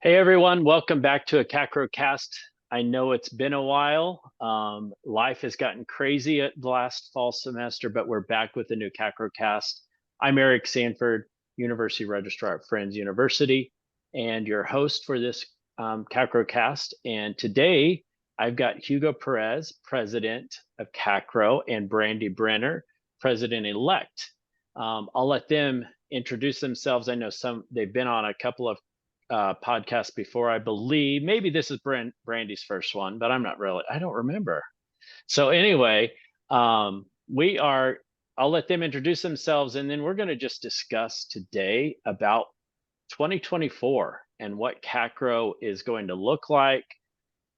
Hey everyone, welcome back to a KACRAO cast. I know it's been a while. Life has gotten crazy at the last fall semester, but we're back with a new KACRAO cast. I'm Eric Sanford, University Registrar at Friends University, and your host for this KACRAO cast. And today I've got Hugo Perez, President of KACRAO, and Brandi Brenner, President-elect. I'll let them introduce themselves. I know they've been on a couple of podcast before, I believe. Maybe this is Brandi's first one, but I don't remember. So anyway, we are, I'll let them introduce themselves, and then we're going to just discuss today about 2024 and what KACRAO is going to look like,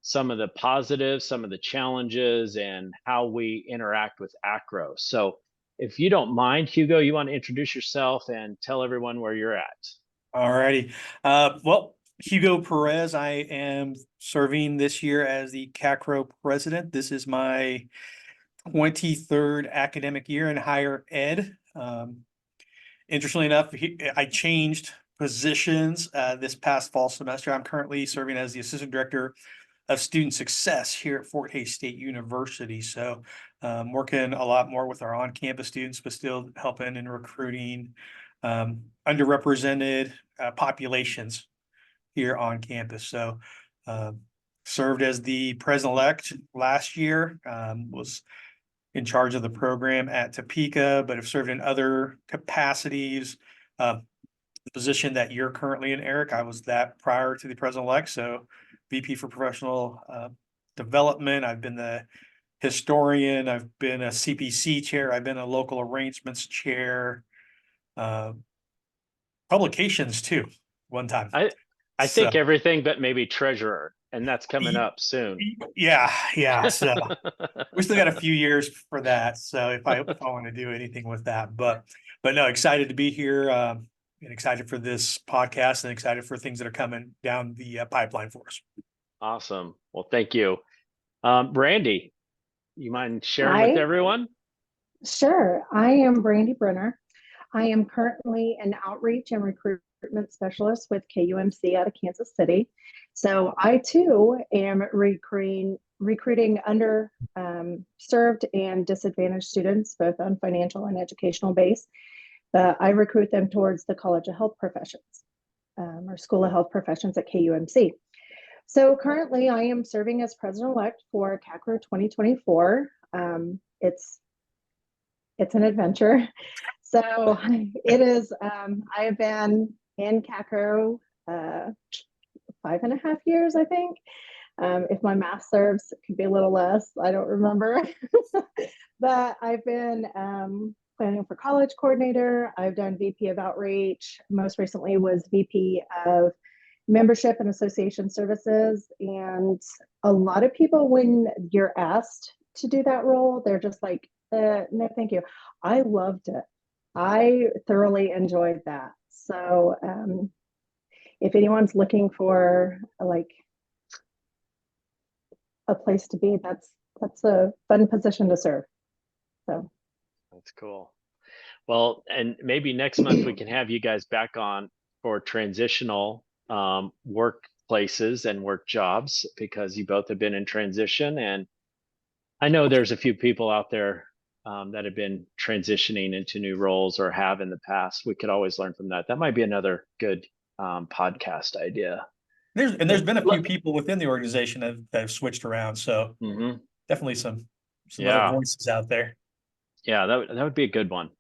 some of the positives, some of the challenges, and how we interact with ACRAO. So if you don't mind, Hugo, you want to introduce yourself and tell everyone where you're at? All righty. Well, Hugo Perez, I am serving this year as the KACRAO president. This is my 23rd academic year in higher ed. Interestingly enough, I changed positions this past fall semester. I'm currently serving as the assistant director of student success here at Fort Hays State University. So working a lot more with our on-campus students, but still helping in recruiting underrepresented populations here on campus. So served as the president-elect last year, was in charge of the program at Topeka, but have served in other capacities. The position that you're currently in, Eric, I was that prior to the president-elect. So VP for professional development. I've been the historian. I've been a CPC chair. I've been a local arrangements chair. Publications too, one time. I think everything but maybe treasurer, and that's coming up soon. Yeah. So we still got a few years for that. So if I want to do anything with that, but no, excited to be here, and excited for this podcast, and excited for things that are coming down the pipeline for us. Awesome. Well, thank you. Brandi, you mind sharing with everyone? Sure. I am Brandi Brenner. I am currently an outreach and recruitment specialist with KUMC out of Kansas City. So I too am recruiting underserved and disadvantaged students, both on financial and educational base. I recruit them towards the College of Health Professions, or School of Health Professions at KUMC. So currently I am serving as president-elect for KACRAO 2024. It's an adventure. So it is, I have been in KACRAO 5.5 years, I think. If my math serves, it could be a little less, I don't remember. But I've been planning for college coordinator. I've done VP of outreach. Most recently was VP of membership and association services. And a lot of people, when you're asked to do that role, they're just like, no, thank you. I loved it. I thoroughly enjoyed that. So if anyone's looking for like a place to be, that's a fun position to serve. So that's cool. Well, and maybe next month we can have you guys back on for transitional workplaces and work jobs, because you both have been in transition, and I know there's a few people out there that have been transitioning into new roles or have in the past. We could always learn from that. That might be another good podcast idea. There's been a few people within the organization that have switched around. So definitely some other voices out there. Yeah, that would be a good one.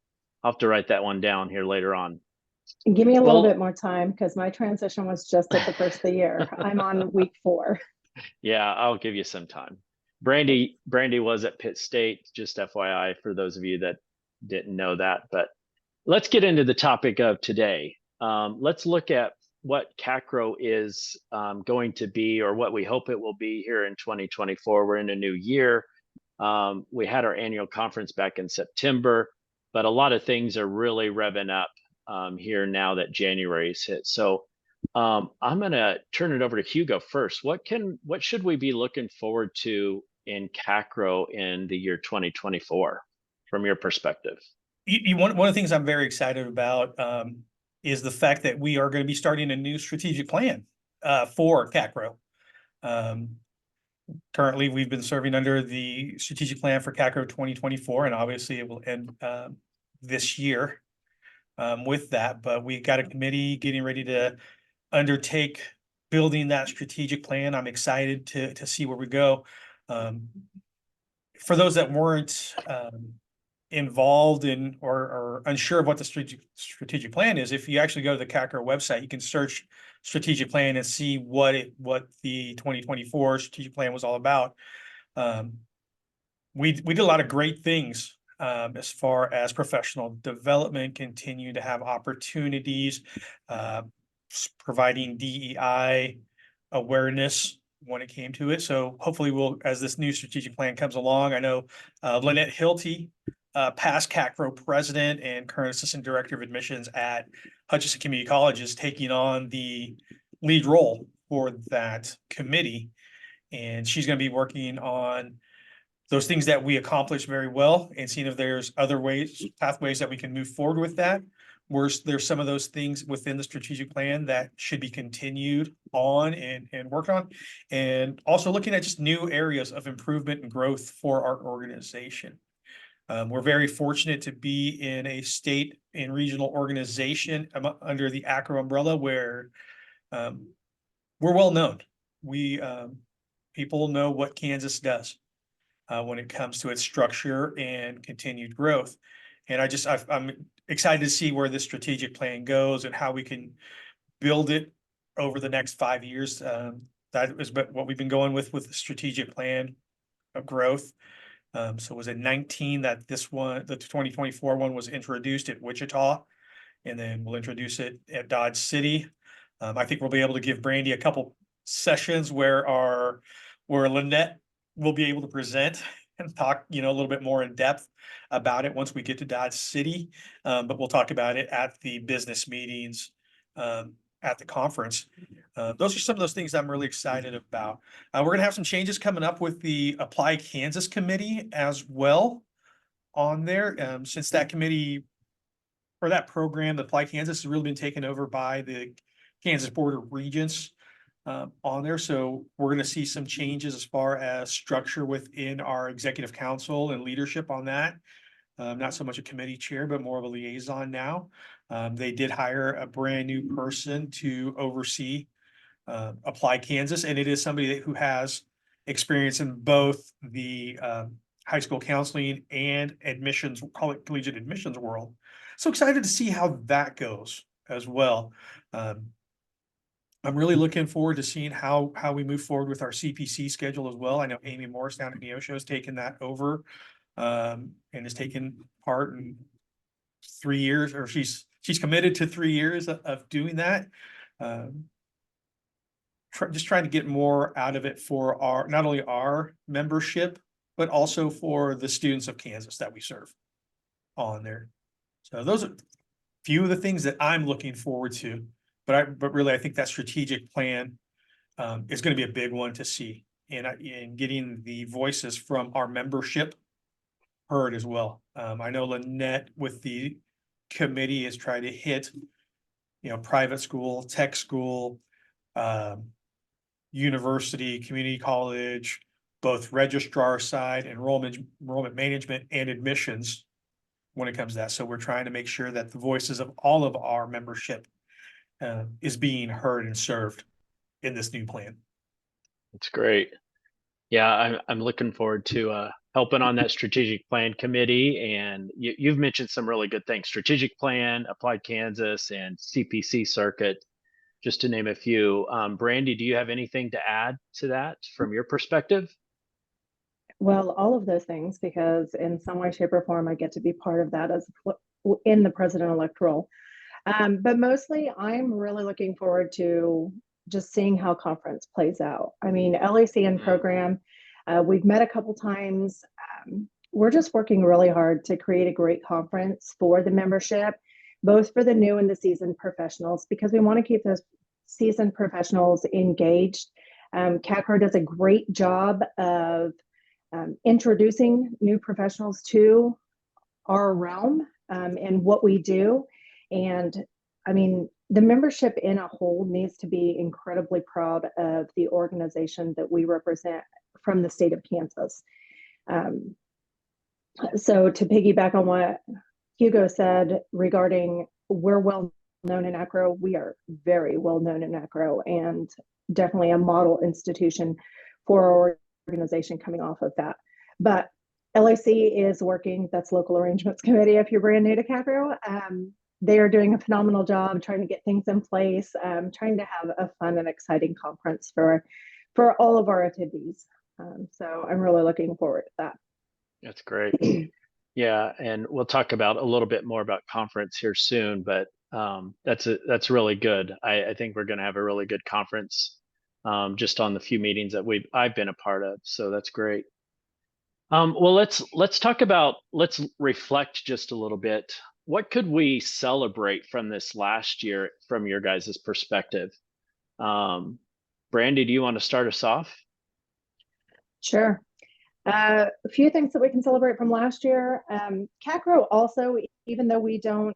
I'll have to write that one down here later on. Give me a little bit more time, because my transition was just at the first of the year. I'm on week 4. Yeah, I'll give you some time. Brandi was at Pitt State, just FYI for those of you that didn't know that. But let's get into the topic of today. Let's look at what KACRAO is going to be, or what we hope it will be here in 2024. We're in a new year. We had our annual conference back in September, but a lot of things are really revving up here now that January's hit. So I'm going to turn it over to Hugo first. What should we be looking forward to in KACRAO in the year 2024 from your perspective? One of the things I'm very excited about is the fact that we are going to be starting a new strategic plan for KACRAO. Currently, we've been serving under the strategic plan for KACRAO 2024, and obviously it will end this year with that. But we got a committee getting ready to undertake building that strategic plan. I'm excited to see where we go. For those that weren't involved in or unsure of what the strategic plan is, if you actually go to the KACRAO website, you can search strategic plan and see what the 2024 strategic plan was all about. We did a lot of great things as far as professional development, continue to have opportunities, providing DEI awareness when it came to it. So hopefully as this new strategic plan comes along, I know Lynette Hilty, past KACRAO president and current assistant director of admissions at Hutchinson Community College, is taking on the lead role for that committee. And she's going to be working on those things that we accomplished very well and seeing if there's other pathways that we can move forward with that. There's some of those things within the strategic plan that should be continued on and worked on. And also looking at just new areas of improvement and growth for our organization. We're very fortunate to be in a state and regional organization under the KACRAO umbrella where we're well known. People know what Kansas does when it comes to its structure and continued growth. And I'm excited to see where this strategic plan goes and how we can build it over the next 5 years. That is what we've been going with the strategic plan of growth. So it was in 19 that the 2024 one was introduced at Wichita, and then we'll introduce it at Dodge City. I think we'll be able to give Brandi a couple sessions where Lynette will be able to present and talk, a little bit more in depth about it once we get to Dodge City. But we'll talk about it at the business meetings at the conference. Those are some of those things I'm really excited about. We're going to have some changes coming up with the Apply Kansas Committee as well on there. Since that committee or that program, the Apply Kansas, has really been taken over by the Kansas Board of Regents on there. So we're going to see some changes as far as structure within our executive council and leadership on that. Not so much a committee chair, but more of a liaison now. They did hire a brand new person to oversee Apply Kansas, and it is somebody who has experience in both the high school counseling and admissions, call it collegiate admissions world. So excited to see how that goes as well. I'm really looking forward to seeing how we move forward with our CPC schedule as well. I know Amy Morris down at Neosho has taken that over and has taken part in 3 years, or she's committed to 3 years of doing that. Just trying to get more out of it for not only our membership, but also for the students of Kansas that we serve on there. So those are a few of the things that I'm looking forward to. But really, I think that strategic plan is going to be a big one to see, and getting the voices from our membership heard as well. I know Lynette with the committee has tried to hit, private school, tech school, university, community college, both registrar side, enrollment management, and admissions when it comes to that. So we're trying to make sure that the voices of all of our membership is being heard and served in this new plan. That's great. Yeah, I'm looking forward to helping on that strategic plan committee. And you've mentioned some really good things: strategic plan, Applied Kansas, and CPC circuit, just to name a few. Brandi, do you have anything to add to that from your perspective? Well, all of those things, because in some way, shape, or form, I get to be part of that as in the president-elect role. But mostly, I'm really looking forward to just seeing how conference plays out. I mean, LACN program, we've met a couple times. We're just working really hard to create a great conference for the membership, both for the new and the seasoned professionals, because we want to keep those seasoned professionals engaged. KACRAO does a great job of introducing new professionals to our realm and what we do. And I mean, the membership in a whole needs to be incredibly proud of the organization that we represent from the state of Kansas. So to piggyback on what Hugo said regarding we're well known in ACRAO, we are very well known in ACRAO and definitely a model institution for our organization coming off of that. But LAC is working, that's Local Arrangements Committee if you're brand new to KACRAO. They are doing a phenomenal job trying to get things in place, trying to have a fun and exciting conference for all of our attendees. So I'm really looking forward to that. That's great. Yeah, and we'll talk about a little bit more about conference here soon, but that's really good. I think we're going to have a really good conference just on the few meetings that I've been a part of. So that's great. Well, let's reflect just a little bit. What could we celebrate from this last year from your guys' perspective? Brandi, do you want to start us off? Sure. A few things that we can celebrate from last year. KACRAO also, even though we don't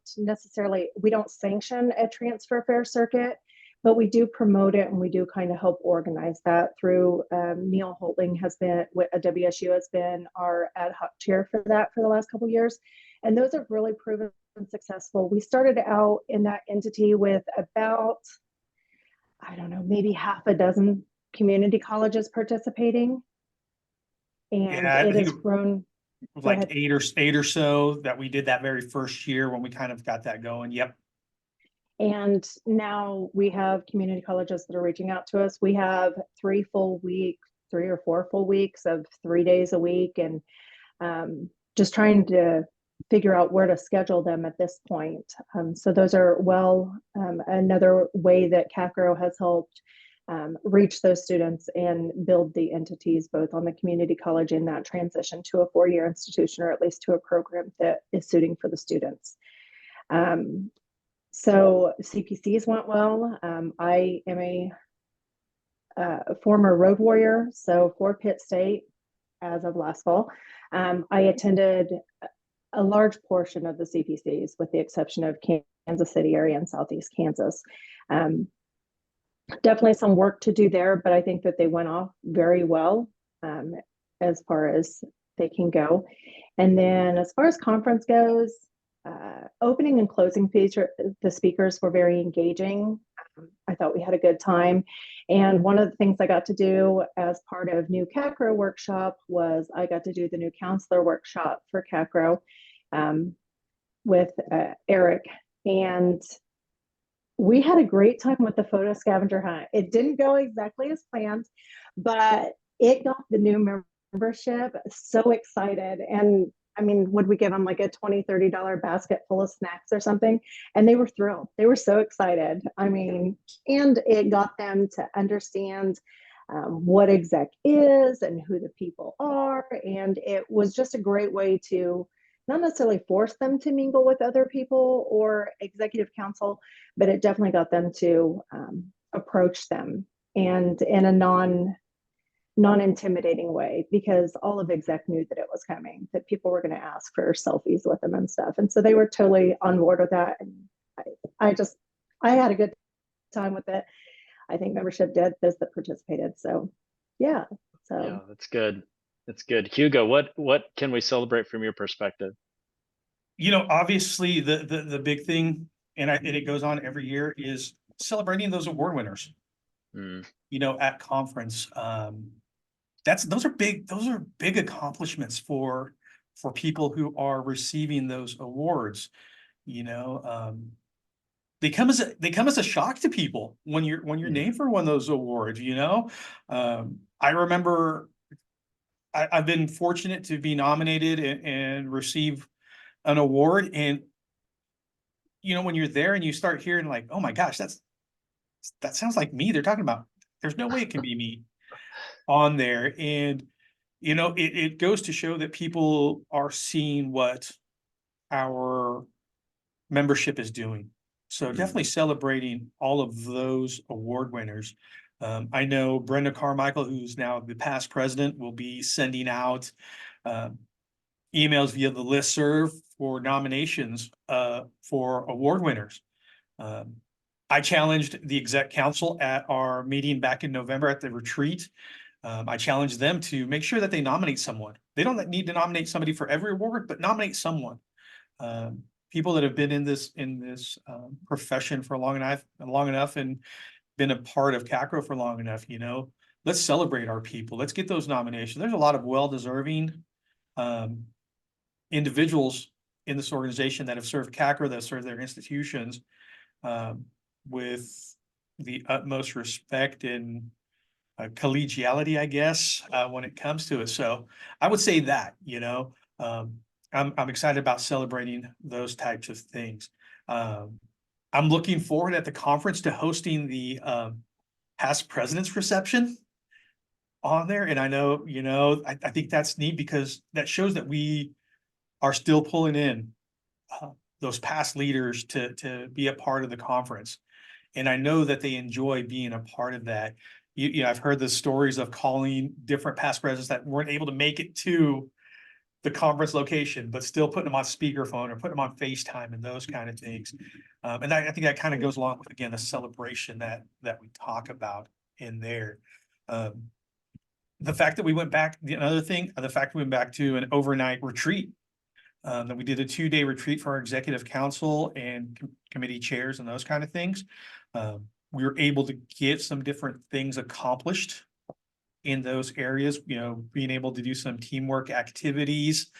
sanction a transfer fair circuit, but we do promote it and we do kind of help organize that through Neil Holtling has been, WSU has been our ad hoc chair for that for the last couple of years. And those have really proven successful. We started out in that entity with about, I don't know, maybe half a dozen community colleges participating. And yeah, it has grown like eight or so that we did that very first year when we kind of got that going. Yep. And now we have community colleges that are reaching out to us. We have 3 or 4 full weeks of 3 days a week, and just trying to figure out where to schedule them at this point. So those are another way that KACRAO has helped reach those students and build the entities both on the community college in that transition to a 4-year institution, or at least to a program that is suiting for the students. So CPCs went well. I am a former road warrior, so for Pitt State as of last fall. I attended a large portion of the CPCs with the exception of Kansas City area and Southeast Kansas. Definitely some work to do there, but I think that they went off very well as far as they can go. And then as far as conference goes, opening and closing feature, the speakers were very engaging. I thought we had a good time. And one of the things I got to do as part of New KACRAO workshop was I got to do the new counselor workshop for KACRAO with Eric. And we had a great time with the photo scavenger hunt. It didn't go exactly as planned, but it got the new membership so excited. And I mean, would we give them like a $20, $30 basket full of snacks or something? And they were thrilled. They were so excited. I mean, and it got them to understand what exec is and who the people are. And it was just a great way to not necessarily force them to mingle with other people or executive council, but it definitely got them to approach them and in a non-intimidating way, because all of exec knew that it was coming, that people were going to ask for selfies with them and stuff. And so they were totally on board with that. And I had a good time with it. I think membership did, those that participated. So yeah. So yeah, that's good. That's good. Hugo, what can we celebrate from your perspective? You know, obviously the big thing, and it goes on every year, is celebrating those award winners. You know, at conference, those are big accomplishments for people who are receiving those awards. You know, they come as a shock to people when you're named for one of those awards. You know, I remember I've been fortunate to be nominated and receive an award, and you know, when you're there and you start hearing like, oh my gosh, that sounds like me. They're talking about, there's no way it can be me on there. And you know, it goes to show that people are seeing what our membership is doing. So definitely celebrating all of those award winners. I know Brenda Carmichael, who's now the past president, will be sending out emails via the listserv for nominations for award winners. I challenged the exec council at our meeting back in November at the retreat. I challenged them to make sure that they nominate someone. They don't need to nominate somebody for every award, but nominate someone. People that have been in this profession for long enough and been a part of KACRAO for long enough, you know, let's celebrate our people. Let's get those nominations. There's a lot of well-deserving individuals in this organization that have served KACRAO, that have served their institutions with the utmost respect and collegiality, I guess, when it comes to it. So I would say that, you know, I'm excited about celebrating those types of things. I'm looking forward at the conference to hosting the past president's reception on there. And I know, you know, I think that's neat because that shows that we are still pulling in those past leaders to be a part of the conference. And I know that they enjoy being a part of that. You know, I've heard the stories of calling different past presidents that weren't able to make it to the conference location, but still putting them on speakerphone or putting them on FaceTime and those kind of things. And I think that kind of goes along with, again, the celebration that we talk about in there. The fact that we went back, another thing, the fact we went back to an overnight retreat, that we did a 2-day retreat for our executive council and committee chairs and those kind of things. We were able to get some different things accomplished in those areas, you know, being able to do some teamwork activities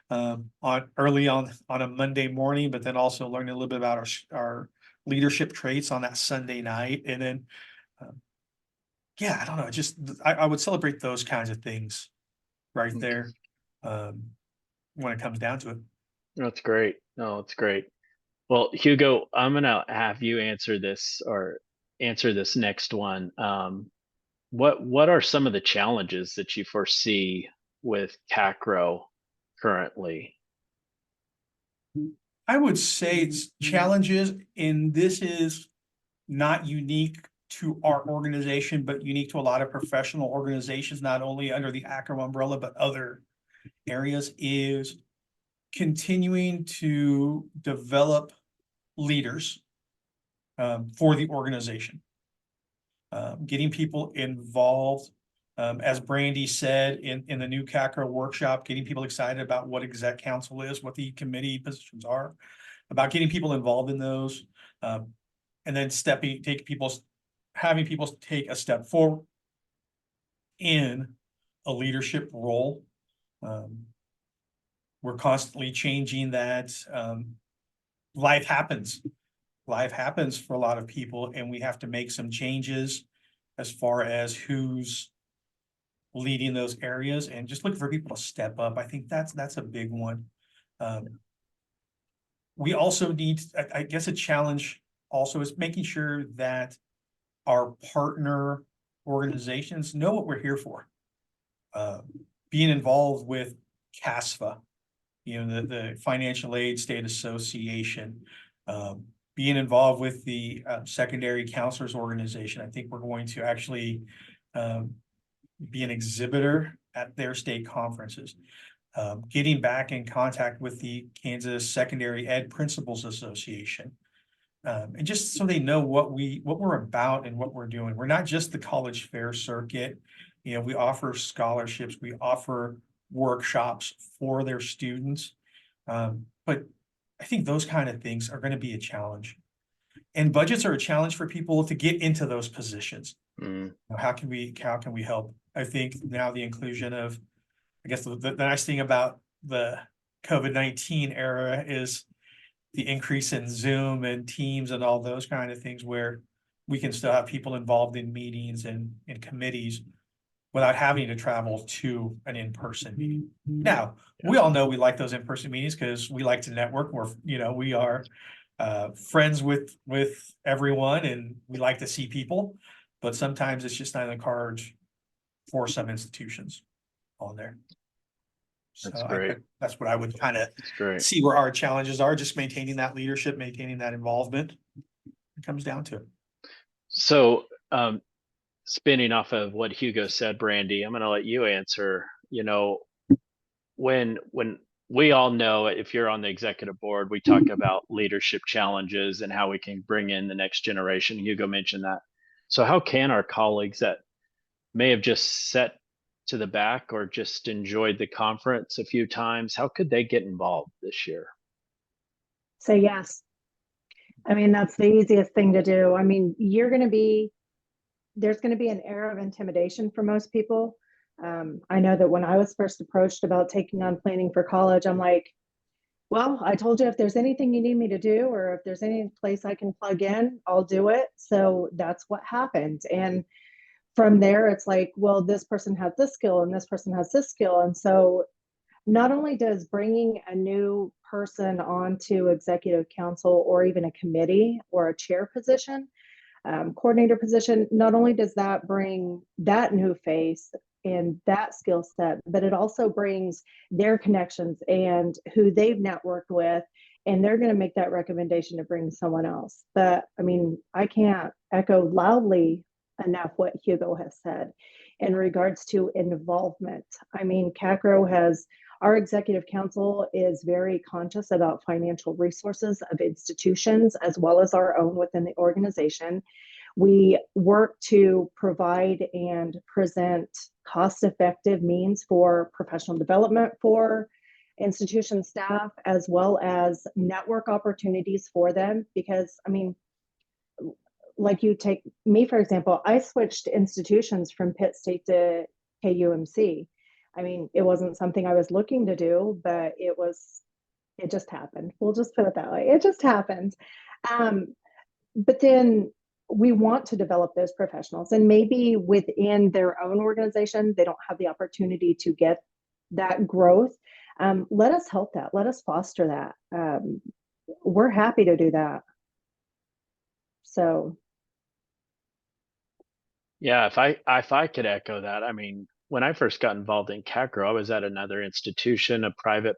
early on a Monday morning, but then also learning a little bit about our leadership traits on that Sunday night. And then, yeah, I don't know, just I would celebrate those kinds of things right there when it comes down to it. That's great. No, it's great. Well, Hugo, I'm gonna have you answer this next one. What are some of the challenges that you foresee with KACRAO currently? I would say it's challenges, and this is not unique to our organization, but unique to a lot of professional organizations, not only under the KACRAO umbrella, but other areas, is continuing to develop leaders for the organization. Getting people involved, as Brandi said in the new KACRAO workshop, getting people excited about what exec council is, what the committee positions are, about getting people involved in those, and then having people take a step forward in a leadership role. We're constantly changing that. Life happens for a lot of people, and we have to make some changes as far as who's leading those areas and just looking for people to step up. I think that's a big one. We also need, I guess a challenge also is making sure that our partner organizations know what we're here for. Being involved with CASFA, you know, the Financial Aid State Association, being involved with the Secondary Counselors Organization. I think we're going to actually be an exhibitor at their state conferences. Getting back in contact with the Kansas Secondary Ed Principals Association. And just so they know what we're about and what we're doing. We're not just the college fair circuit. You know, we offer scholarships, we offer workshops for their students. But I think those kind of things are going to be a challenge. And budgets are a challenge for people to get into those positions. How can we help? I think now the inclusion of, I guess the nice thing about the COVID-19 era is the increase in Zoom and Teams and all those kind of things, where we can still have people involved in meetings and committees without having to travel to an in-person meeting. Now, we all know we like those in-person meetings because we like to network. We are friends with everyone, and we like to see people, but sometimes it's just not in the cards for some institutions on there. That's So great. that's what I would kind of Great. see where our challenges are, just maintaining that leadership, maintaining that involvement. It comes down to it. So, spinning off of what Hugo said, Brandi, I'm going to let you answer. You know, when we all know if you're on the executive board, we talk about leadership challenges and how we can bring in the next generation. Hugo mentioned that. So how can our colleagues that may have just sat to the back or just enjoyed the conference a few times, how could they get involved this year? Say yes. I mean, that's the easiest thing to do. I mean, there's going to be an air of intimidation for most people. I know that when I was first approached about taking on planning for college, I'm like, well, I told you if there's anything you need me to do, or if there's any place I can plug in, I'll do it. So that's what happened. And from there, it's like, well, this person has this skill and this person has this skill. And so not only does bringing a new person onto executive council or even a committee or a chair position, coordinator position, not only does that bring that new face and that skill set, but it also brings their connections and who they've networked with, and they're going to make that recommendation to bring someone else. But I mean, I can't echo loudly enough what Hugo has said in regards to involvement. I mean, our executive council is very conscious about financial resources of institutions as well as our own within the organization. We work to provide and present cost-effective means for professional development for institution staff, as well as network opportunities for them. Because, I mean, like you take me, for example, I switched institutions from Pitt State to KUMC. I mean, it wasn't something I was looking to do, but it just happened. We'll just put it that way. It just happened. But then we want to develop those professionals, and maybe within their own organization, they don't have the opportunity to get that growth. Let us help that. Let us foster that. We're happy to do that. So. Yeah, if I could echo that, I mean, when I first got involved in KACRAO, I was at another institution, a private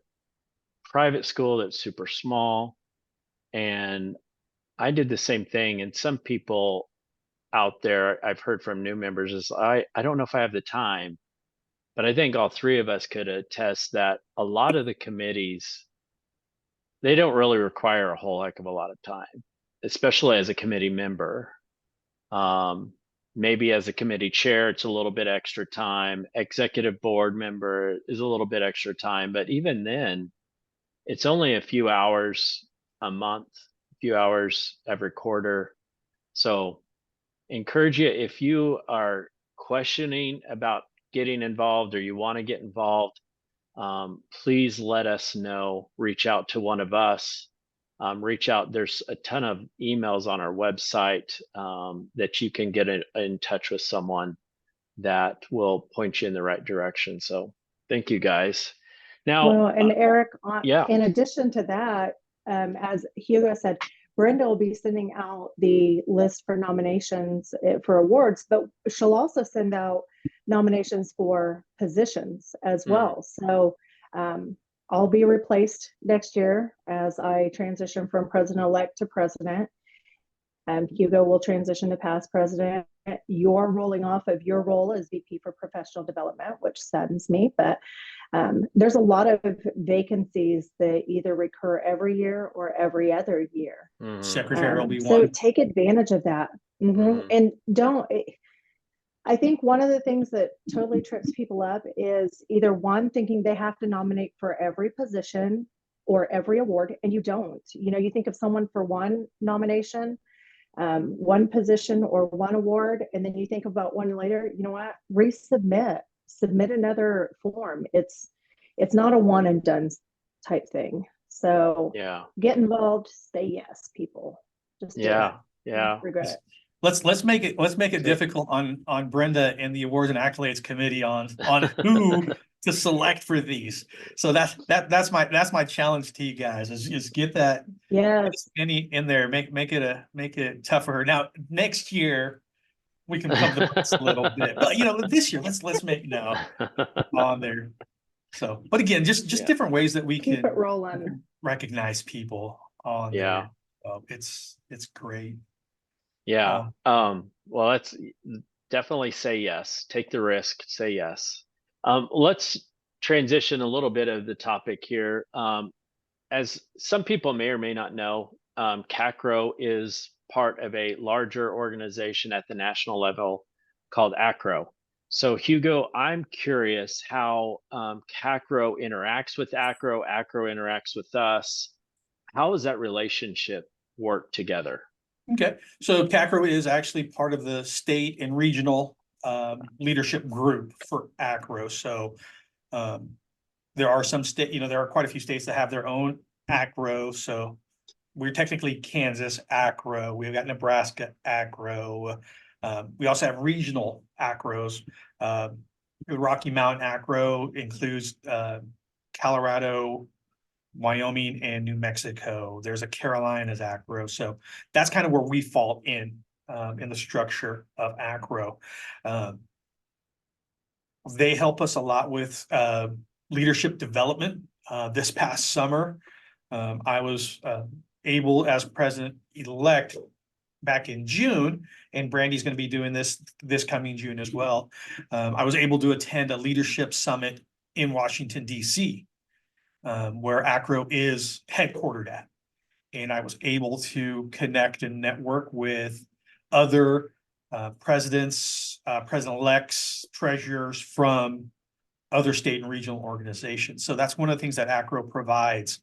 school that's super small, and I did the same thing. And some people out there, I've heard from new members, is I don't know if I have the time, but I think all three of us could attest that a lot of the committees, they don't really require a whole heck of a lot of time, especially as a committee member. Maybe as a committee chair, it's a little bit extra time. Executive board member is a little bit extra time, but even then, it's only a few hours a month, a few hours every quarter. So encourage you, if you are questioning about getting involved or you want to get involved, please let us know. Reach out to one of us. Reach out. There's a ton of emails on our website that you can get in touch with someone that will point you in the right direction. So thank you guys. Now, well, and Eric, yeah, in addition to that, as Hugo said, Brenda will be sending out the list for nominations for awards, but she'll also send out nominations for positions as well. So I'll be replaced next year as I transition from president-elect to president. Hugo will transition to past president. You're rolling off of your role as VP for professional development, which saddens me, but there's a lot of vacancies that either recur every year or every other year. Secretary will be one. So take advantage of that. And I think one of the things that totally trips people up is either one, thinking they have to nominate for every position or every award, and you don't. You know, you think of someone for one nomination, one position or one award, and then you think about one later, you know what, submit another form. It's not a one and done type thing. So yeah, get involved, say yes, people. Just yeah, don't regret it. Let's make it difficult on Brenda and the awards and accolades committee on who to select for these. So that's my challenge to you guys is get that any in there, make it tough for her. Now next year we can come to this a little bit, but this year let's make on there. So, but again, just different ways that we keep can it rolling, recognize people on there. It's great. Yeah. Well, let's definitely say yes. Take the risk. Say yes. Let's transition a little bit of the topic here. As some people may or may not know, KACRAO is part of a larger organization at the national level called ACRAO. So Hugo, I'm curious how KACRAO interacts with ACRAO, ACRAO interacts with us. How does that relationship work together? Okay, so KACRAO is actually part of the state and regional leadership group for ACRAO. So there are some state, there are quite a few states that have their own ACRAO. So we're technically Kansas ACRAO. We've got Nebraska ACRAO. We also have regional ACRAOs. The Rocky Mountain ACRAO includes Colorado, Wyoming, and New Mexico. There's a Carolinas ACRAO. So that's kind of where we fall in the structure of ACRAO. They help us a lot with leadership development. This past summer, I was able, as president-elect back in June, and Brandi's going to be doing this coming June as well. I was able to attend a leadership summit in Washington, D.C., where ACRAO is headquartered at. And I was able to connect and network with other presidents, president-elects, treasurers from other state and regional organizations. So that's one of the things that ACRAO provides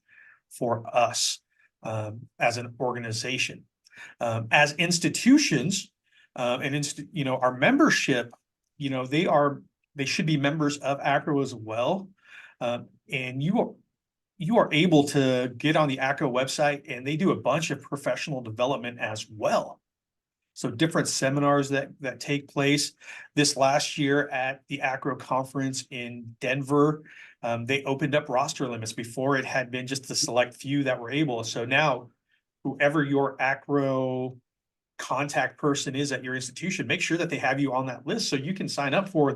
for us as an organization. As institutions, our membership, they should be members of ACRAO as well. And you are able to get on the ACRAO website, and they do a bunch of professional development as well. So different seminars that take place. This last year at the ACRAO conference in Denver, they opened up roster limits. Before, it had been just the select few that were able. So now, whoever your ACRAO contact person is at your institution, make sure that they have you on that list so you can sign up for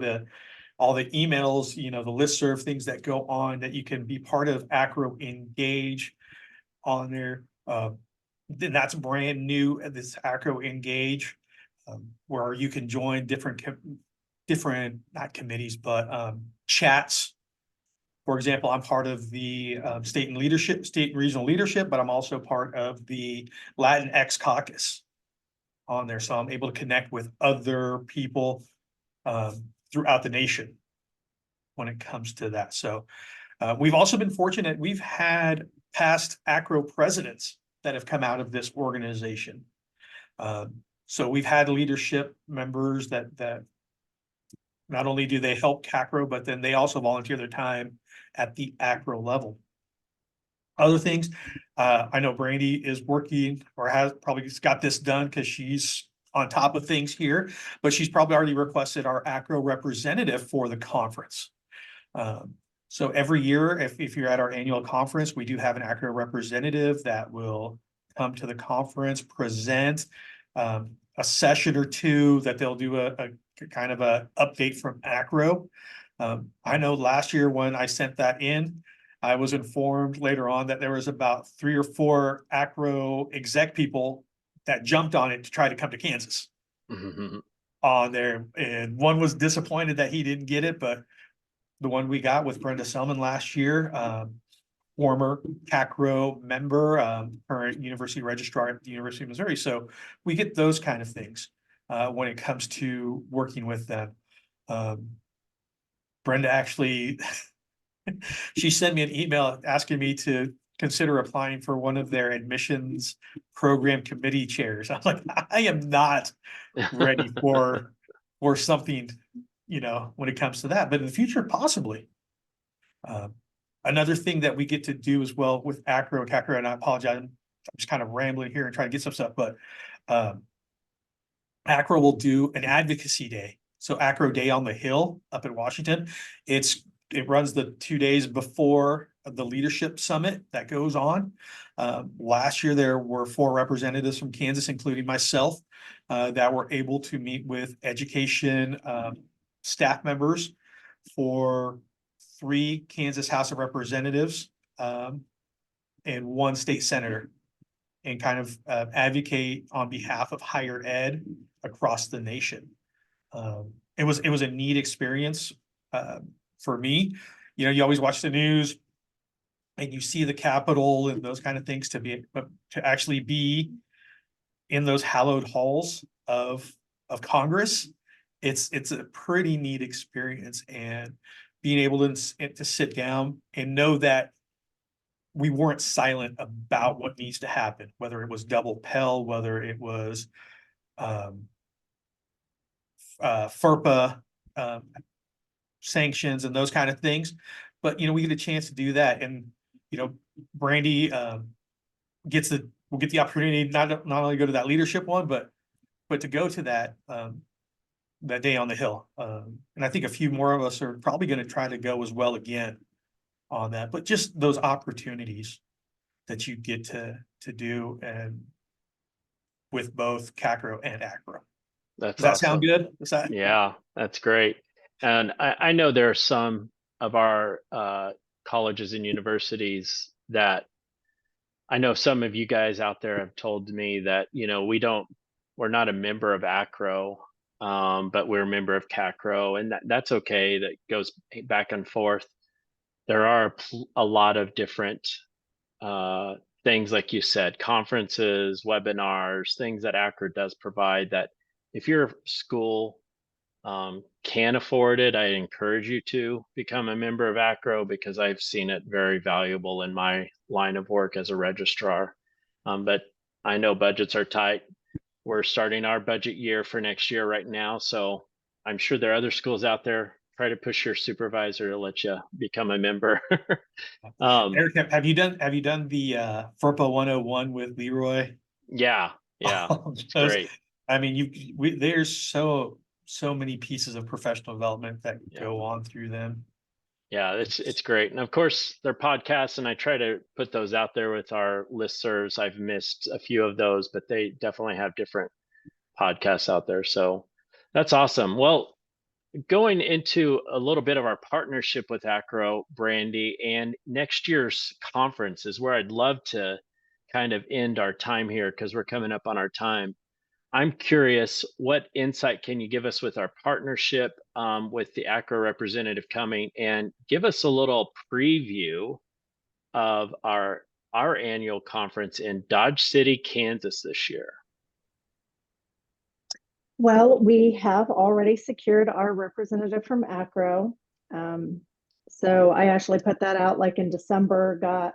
all the emails, the listserv things that go on, that you can be part of ACRAO Engage on there. That's brand new, this ACRAO Engage, where you can join different not committees, but chats. For example, I'm part of the state and regional leadership, but I'm also part of the Latinx caucus on there. So I'm able to connect with other people throughout the nation when it comes to that. So we've also been fortunate. We've had past ACRAO presidents that have come out of this organization. So we've had leadership members that not only do they help KACRAO, but then they also volunteer their time at the ACRAO level. Other things, I know Brandi is working, or has probably got this done because she's on top of things here, but she's probably already requested our ACRAO representative for the conference. So every year, if you're at our annual conference, we do have an ACRAO representative that will come to the conference, present a session or two, that they'll do a kind of a update from ACRAO. I know last year when I sent that in, I was informed later on that there was about 3 or 4 ACRAO exec people that jumped on it to try to come to Kansas on there. And one was disappointed that he didn't get it, but the one we got with Brenda Selman last year, former KACRAO member, current university registrar at the University of Missouri. So we get those kind of things when it comes to working with them. Brenda actually, she sent me an email asking me to consider applying for one of their admissions program committee chairs. I'm like, I am not ready for something, when it comes to that, but in the future, possibly. Another thing that we get to do as well with KACRAO, and I apologize, I'm just kind of rambling here and trying to get some stuff, but ACRAO will do an advocacy day. So ACRAO Day on the Hill up in Washington, it runs the 2 days before the leadership summit that goes on. Last year, there were 4 representatives from Kansas, including myself, that were able to meet with education staff members for 3 Kansas House of Representatives and 1 state senator, and kind of advocate on behalf of higher ed across the nation. It was a neat experience for me. you know, you always watch the news and you see the Capitol and those kind of things, to actually be in those hallowed halls of Congress. It's a pretty neat experience, and being able to sit down and know that we weren't silent about what needs to happen, whether it was double Pell, whether it was FERPA sanctions and those kind of things. But, you know, we get a chance to do that. And, you know, Brandi will get the opportunity not only go to that leadership one, but to go to that that day on the Hill. And I think a few more of us are probably going to try to go as well again on that. But just those opportunities that you get to do, and with both KACRAO and ACRAO. That's Does that awesome. sound good? Yeah, that's great. And I know there are some of our colleges and universities that I know some of you guys out there have told me that, you know, we're not a member of ACRAO, but we're a member of KACRAO, and that's okay. That goes back and forth. There are a lot of different things, like you said, conferences, webinars, things that ACRAO does provide, that if your school can afford it, I encourage you to become a member of ACRAO, because I've seen it very valuable in my line of work as a registrar. But I know budgets are tight. We're starting our budget year for next year right now, so I'm sure there are other schools out there. Try to push your supervisor to let you become a member. Eric, have you done the FERPA 101 with Leroy? Yeah, it's great. I mean, there's so many pieces of professional development that go on through them. Yeah, it's great. And of course, they're podcasts, and I try to put those out there with our listservs. I've missed a few of those, but they definitely have different podcasts out there. So that's awesome. Well, going into a little bit of our partnership with ACRAO, Brandi, and next year's conference is where I'd love to kind of end our time here, because we're coming up on our time. I'm curious, what insight can you give us with our partnership with the ACRAO representative coming, and give us a little preview of our annual conference in Dodge City, Kansas this year? Well, we have already secured our representative from ACRAO. So I actually put that out like in December,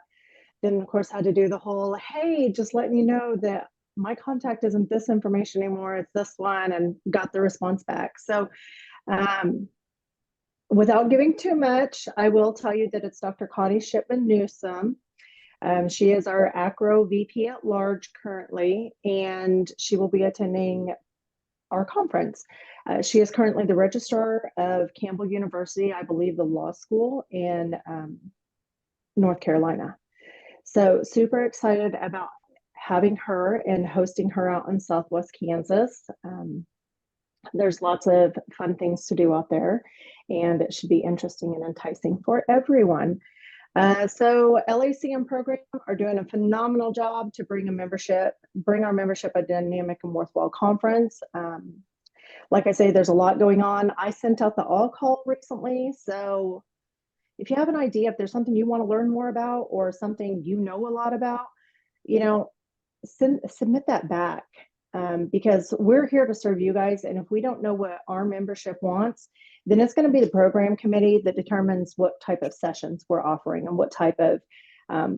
then of course had to do the whole, hey, just letting you know that my contact isn't this information anymore, it's this one, and got the response back. So without giving too much, I will tell you that it's Dr. Connie Shipman Newsom. She is our ACRAO VP at large currently, and she will be attending our conference. She is currently the registrar of Campbell University, I believe the law school in North Carolina. So super excited about having her and hosting her out in Southwest Kansas. There's lots of fun things to do out there, and it should be interesting and enticing for everyone. So LAC and program are doing a phenomenal job to bring our membership a dynamic and worthwhile conference. Like I say, there's a lot going on. I sent out the all call recently. So if you have an idea, if there's something you want to learn more about, or something you know a lot about, you know, submit that back, because we're here to serve you guys. And if we don't know what our membership wants, then it's going to be the program committee that determines what type of sessions we're offering and what type of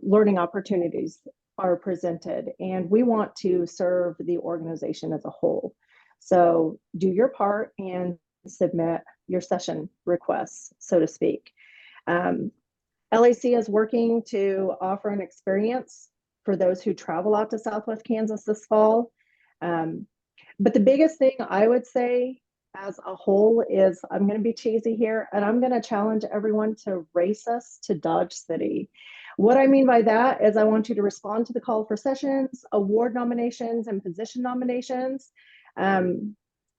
learning opportunities are presented. And we want to serve the organization as a whole. So do your part and submit your session requests, so to speak. LAC is working to offer an experience for those who travel out to Southwest Kansas this fall. But the biggest thing I would say as a whole is, I'm going to be cheesy here, and I'm going to challenge everyone to race us to Dodge City. What I mean by that is I want you to respond to the call for sessions, award nominations, and position nominations.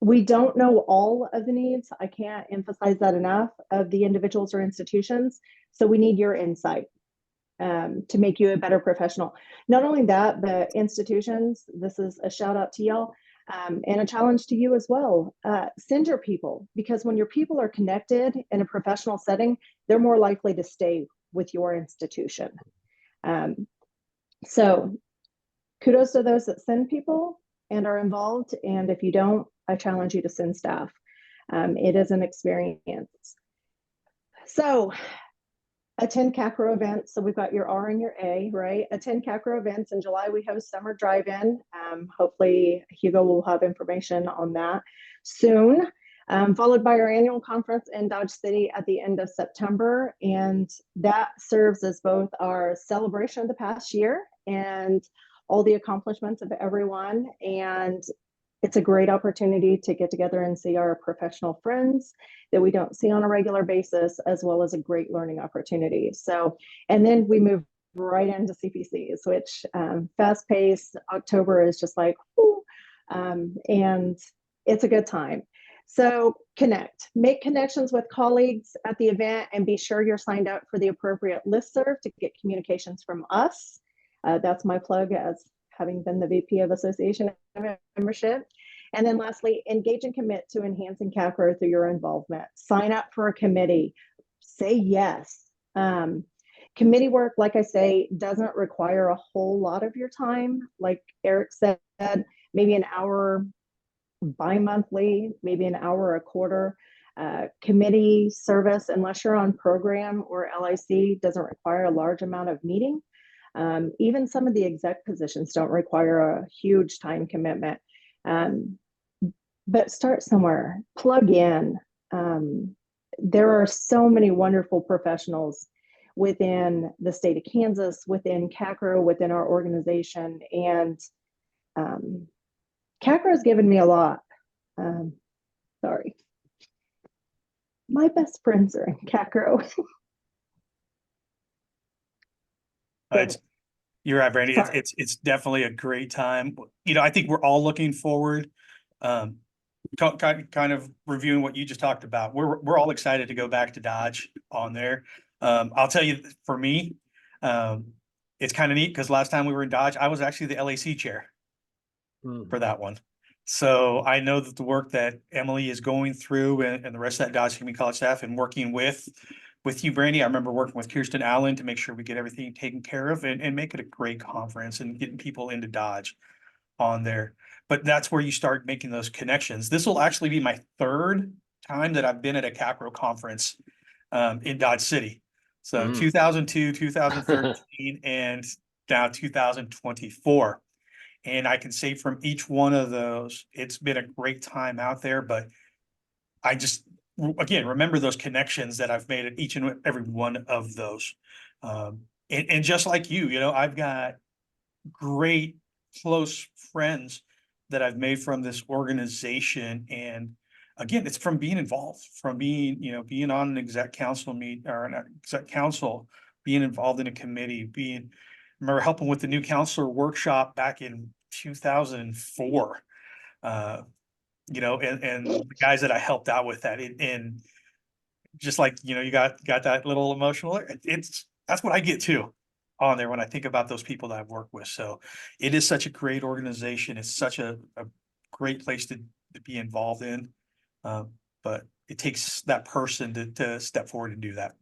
We don't know all of the needs. I can't emphasize that enough, of the individuals or institutions. So we need your insight to make you a better professional. Not only that, but institutions, this is a shout out to y'all. And a challenge to you as well. Send your people, because when your people are connected in a professional setting, they're more likely to stay with your institution. So kudos to those that send people and are involved. And if you don't, I challenge you to send staff. It is an experience. So attend KACRAO events. So we've got your R and your A, right? Attend KACRAO events. In July, we host Summer Drive-In. Hopefully, Hugo will have information on that soon, followed by our annual conference in Dodge City at the end of September. And that serves as both our celebration of the past year and all the accomplishments of everyone. And it's a great opportunity to get together and see our professional friends that we don't see on a regular basis, as well as a great learning opportunity. So, and then we move right into CPCs, which fast paced. October is just like, whoo, and it's a good time. So make connections with colleagues at the event, and be sure you're signed up for the appropriate listserv to get communications from us. That's my plug as having been the VP of Association membership. And then lastly, engage and commit to enhancing KACRAO through your involvement. Sign up for a committee, say yes. Committee work, like I say, doesn't require a whole lot of your time. Like Eric said, maybe an hour bi-monthly, maybe an hour a quarter. Committee service, unless you're on program or LIC, doesn't require a large amount of meeting. Even some of the exec positions don't require a huge time commitment. But start somewhere, plug in. There are so many wonderful professionals within the state of Kansas, within KACRAO, within our organization. And KACRAO has given me a lot. Sorry. My best friends are in KACRAO. You're right, Brandi. It's definitely a great time. You know, I think we're all looking forward. Kind of reviewing what you just talked about. We're all excited to go back to Dodge on there. I'll tell you, for me, it's kind of neat because last time we were in Dodge, I was actually the LAC chair for that one. So I know that the work that Emily is going through and the rest of that Dodge Community College staff and working with you, Brandi. I remember working with Kirsten Allen to make sure we get everything taken care of and make it a great conference and getting people into Dodge on there. But that's where you start making those connections. This will actually be my third time that I've been at a KACRAO conference in Dodge City. So 2002, 2013, and now 2024. And I can say from each one of those, it's been a great time out there. But I just, again, remember those connections that I've made at each and every one of those. And just like you know, I've got great close friends that I've made from this organization. And again, it's from being involved, from being, you know, being on an exec council or an exec council, being involved in a committee, remember helping with the new counselor workshop back in 2004. You know, and the guys that I helped out with that, and just like, you know, you got that little emotional, that's what I get too on there when I think about those people that I've worked with. So it is such a great organization. It's such a great place to be involved in. But it takes that person to step forward and do that.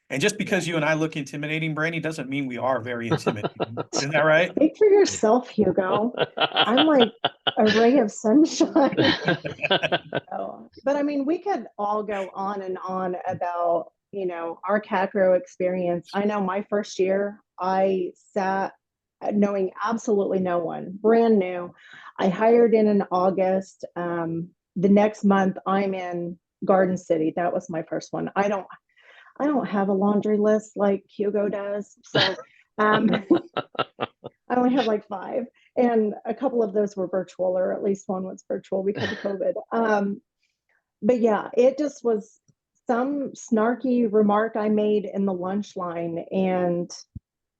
And just because you and I look intimidating, Brandi, doesn't mean we are very intimidating. Isn't that right? Speak for yourself, Hugo. I'm like a ray of sunshine. But I mean, we could all go on and on about, you know, our KACRAO experience. I know my first year, I sat knowing absolutely no one, brand new. I hired in August. The next month, I'm in Garden City. That was my first one. I don't have a laundry list like Hugo does. So I only have like 5, and a couple of those were virtual, or at least one was virtual because of COVID. But yeah, it just was some snarky remark I made in the lunch line, and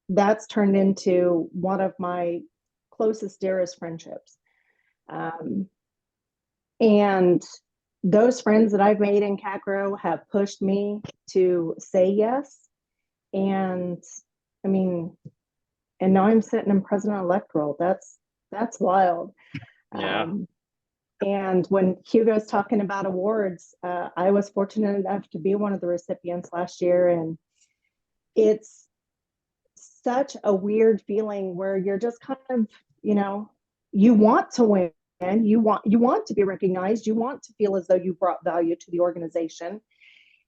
that's turned into one of my closest, dearest friendships. And those friends that I've made in KACRAO have pushed me to say yes. And I mean, and now I'm sitting in president-elect role. That's wild. Yeah. And when Hugo's talking about awards, I was fortunate enough to be one of the recipients last year. And it's such a weird feeling where you're just kind of, you want to win. You want to be recognized. You want to feel as though you brought value to the organization.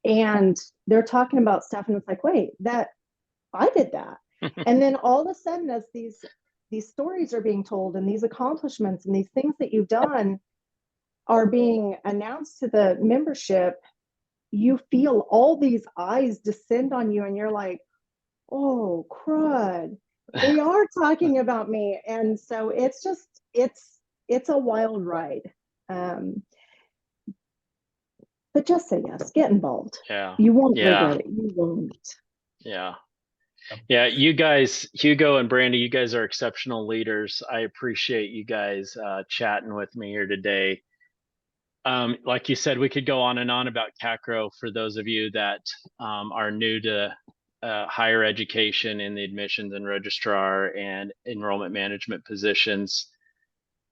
And they're talking about stuff, and it's like, wait, that I did that. And then all of a sudden, as these stories are being told, and these accomplishments and these things that you've done are being announced to the membership, you feel all these eyes descend on you, and you're like, oh crud, they are talking about me. And so it's just it's a wild ride. But just say yes, get involved. Yeah. You won't Yeah. regret it. You won't. Yeah. Yeah. You guys, Hugo and Brandi, you guys are exceptional leaders. I appreciate you guys chatting with me here today. Like you said, we could go on and on about KACRAO for those of you that are new to higher education in the admissions and registrar and enrollment management positions.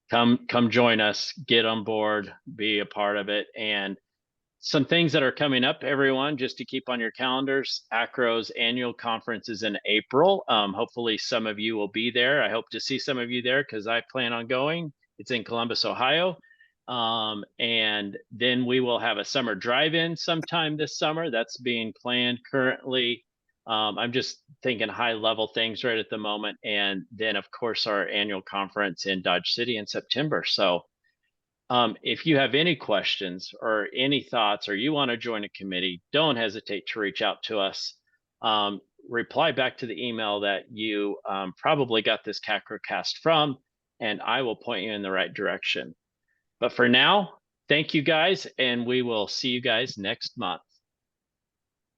Come join us, get on board, be a part of it. And some things that are coming up, everyone, just to keep on your calendars. KACRAO's annual conference is in April. Hopefully some of you will be there. I hope to see some of you there because I plan on going. It's in Columbus, Ohio. And then we will have a summer drive-in sometime this summer. That's being planned currently. I'm just thinking high level things right at the moment. And then of course our annual conference in Dodge City in September. So if you have any questions or any thoughts, or you want to join a committee, don't hesitate to reach out to us. Reply back to the email that you probably got this KACRAO cast from, and I will point you in the right direction. But for now, thank you guys, and we will see you guys next month.